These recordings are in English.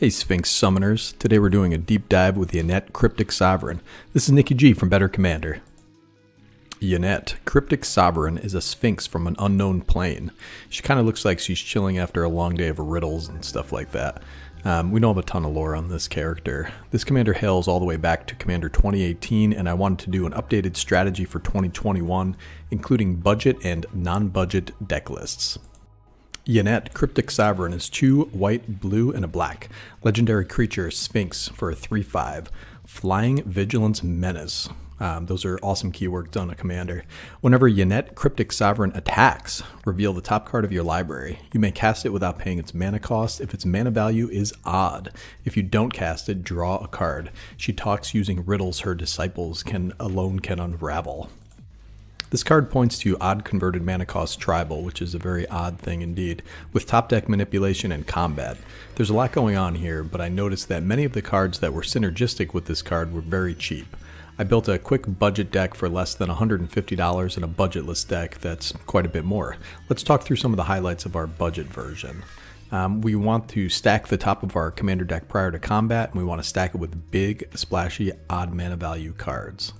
Hey Sphinx Summoners, today we're doing a deep dive with Yennett, Cryptic Sovereign. This is Nikki G from Better Commander. Yennett, Cryptic Sovereign, is a Sphinx from an unknown plane. She kind of looks like she's chilling after a long day of riddles and stuff like that. We don't have a ton of lore on this character. This commander hails all the way back to Commander 2018, and I wanted to do an updated strategy for 2021, including budget and non-budget deck lists. Yennett, Cryptic Sovereign, is 2 white, blue, and a black. Legendary creature, Sphinx, for a 3/5. Flying Vigilance Menace. Those are awesome keywords on a commander. Whenever Yennett, Cryptic Sovereign attacks, reveal the top card of your library. You may cast it without paying its mana cost if its mana value is odd. If you don't cast it, draw a card. She talks using riddles her disciples can unravel. This card points to odd converted mana cost tribal, which is a very odd thing indeed, with top deck manipulation and combat. There's a lot going on here, but I noticed that many of the cards that were synergistic with this card were very cheap. I built a quick budget deck for less than $150 and a budgetless deck that's quite a bit more. Let's talk through some of the highlights of our budget version. We want to stack the top of our commander deck prior to combat, and we want to stack it with big, splashy, odd mana value cards.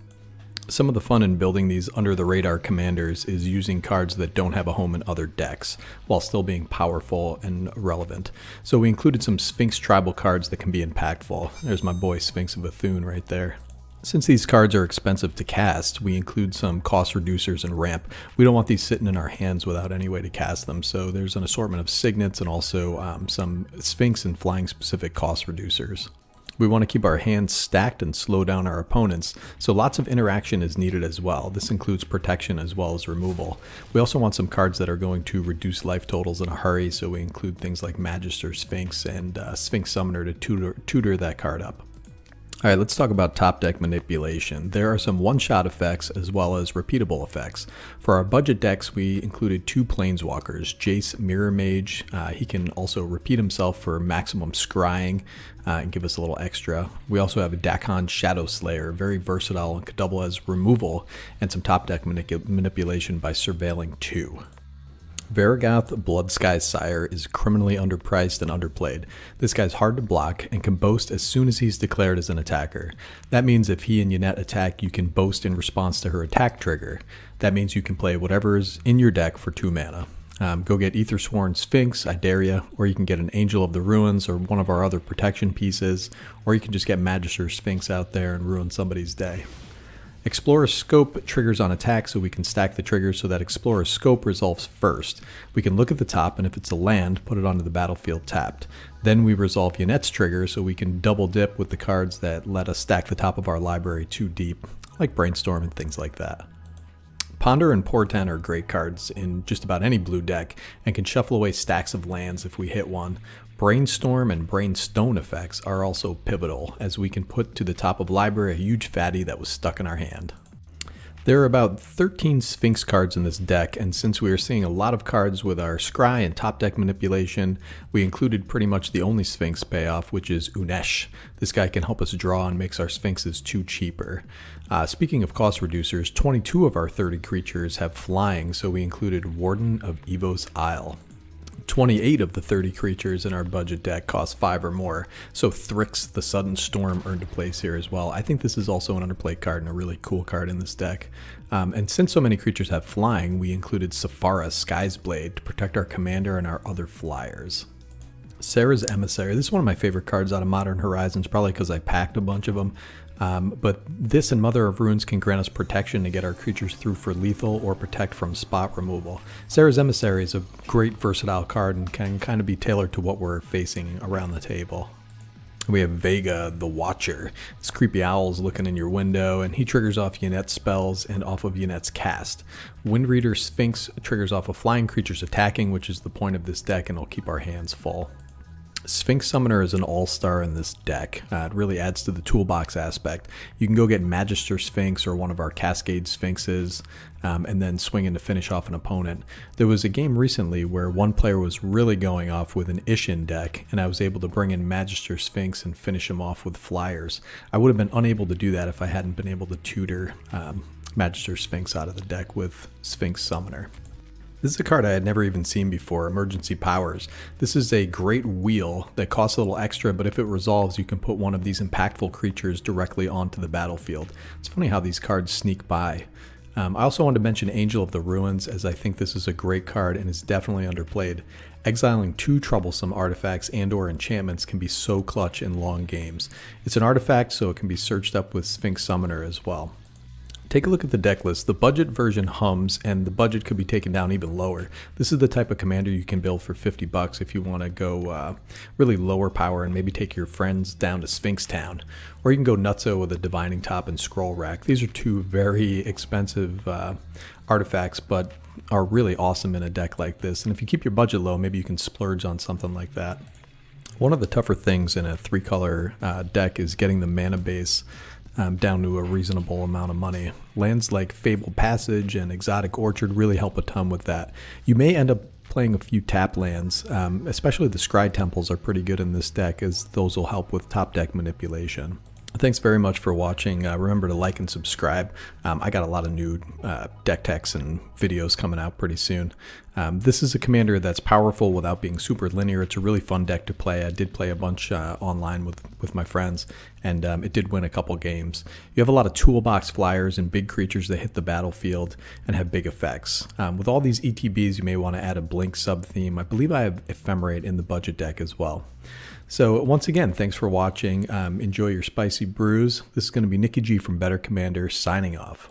Some of the fun in building these under-the-radar commanders is using cards that don't have a home in other decks, while still being powerful and relevant. So we included some Sphinx tribal cards that can be impactful. There's my boy Sphinx of Bethune right there. Since these cards are expensive to cast, we include some cost reducers and ramp. We don't want these sitting in our hands without any way to cast them, so there's an assortment of signets and also some Sphinx and flying specific cost reducers. We want to keep our hands stacked and slow down our opponents, so lots of interaction is needed as well. This includes protection as well as removal. We also want some cards that are going to reduce life totals in a hurry, so we include things like Magister Sphinx and Sphinx Summoner to tutor that card up. Alright, let's talk about top deck manipulation. There are some one-shot effects as well as repeatable effects. For our budget decks, we included 2 planeswalkers, Jace Mirror Mage. He can also repeat himself for maximum scrying and give us a little extra. We also have a Dakon Shadow Slayer, very versatile and could double as removal, and some top deck manipulation by surveilling 2. Vega the Watcher's Sire is criminally underpriced and underplayed. This guy's hard to block and can boast as soon as he's declared as an attacker. That means if he and Yennett attack, you can boast in response to her attack trigger. That means you can play whatever's in your deck for 2 mana. Go get Aethersworn Sphinx, I dare ya, or you can get an Angel of the Ruins or one of our other protection pieces, or you can just get Magister Sphinx out there and ruin somebody's day. Explorer's Scope triggers on attack, so we can stack the triggers so that Explorer's Scope resolves first. We can look at the top, and if it's a land, put it onto the battlefield tapped. Then we resolve Yennett's trigger, so we can double dip with the cards that let us stack the top of our library too deep, like Brainstorm and things like that. Ponder and Portent are great cards in just about any blue deck, and can shuffle away stacks of lands if we hit one. Brainstorm and Brainstone effects are also pivotal, as we can put to the top of library a huge fatty that was stuck in our hand. There are about 13 Sphinx cards in this deck, and since we are seeing a lot of cards with our scry and top deck manipulation, we included pretty much the only Sphinx payoff, which is Unesh. This guy can help us draw and makes our Sphinxes 2 cheaper. Speaking of cost reducers, 22 of our 30 creatures have flying, so we included Warden of Evos Isle. 28 of the 30 creatures in our budget deck cost 5 or more, so Thrix the Sudden Storm earned a place here as well. I think this is also an underplayed card and a really cool card in this deck. And since so many creatures have flying, we included Saphara Sky's Blade to protect our commander and our other flyers. Serra's Emissary. This is one of my favorite cards out of Modern Horizons, probably because I packed a bunch of them. But this and Mother of Runes can grant us protection to get our creatures through for lethal or protect from spot removal. Serra's Emissary is a great versatile card and can kind of be tailored to what we're facing around the table. We have Vega the Watcher. This creepy owl's looking in your window, and he triggers off Yennett's spells and off of Yennett's cast. Windreader Sphinx triggers off of flying creatures attacking, which is the point of this deck, and it'll keep our hands full. Sphinx Summoner is an all-star in this deck. It really adds to the toolbox aspect. You can go get Magister Sphinx or one of our Cascade Sphinxes, and then swing in to finish off an opponent. There was a game recently where one player was really going off with an Ishin deck, and I was able to bring in Magister Sphinx and finish him off with flyers. I would have been unable to do that if I hadn't been able to tutor Magister Sphinx out of the deck with Sphinx Summoner. This is a card I had never even seen before, Emergency Powers. This is a great wheel that costs a little extra, but if it resolves, you can put one of these impactful creatures directly onto the battlefield. It's funny how these cards sneak by. I also wanted to mention Angel of the Ruins, as I think this is a great card and is definitely underplayed. Exiling 2 troublesome artifacts and or enchantments can be so clutch in long games. It's an artifact, so it can be searched up with Sphinx Summoner as well. Take a look at the deck list. The budget version hums, and the budget could be taken down even lower. This is the type of commander you can build for 50 bucks if you want to go really lower power and maybe take your friends down to Sphinx Town. Or you can go nutso with a Divining Top and Scroll Rack. These are 2 very expensive artifacts, but are really awesome in a deck like this. And if you keep your budget low, maybe you can splurge on something like that. One of the tougher things in a 3-color deck is getting the mana base down to a reasonable amount of money. Lands like Fabled Passage and Exotic Orchard really help a ton with that. You may end up playing a few tap lands, especially the Scry Temples are pretty good in this deck, as those will help with top deck manipulation. Thanks very much for watching. Remember to like and subscribe. I got a lot of new deck techs and videos coming out pretty soon. This is a commander that's powerful without being super linear. It's a really fun deck to play. I did play a bunch online with my friends, and it did win a couple games. You have a lot of toolbox flyers and big creatures that hit the battlefield and have big effects. With all these ETBs, you may want to add a Blink sub-theme. I believe I have Ephemerate in the budget deck as well. So once again, thanks for watching. Enjoy your spicy brews. This is going to be Nicky G from Better Commander signing off.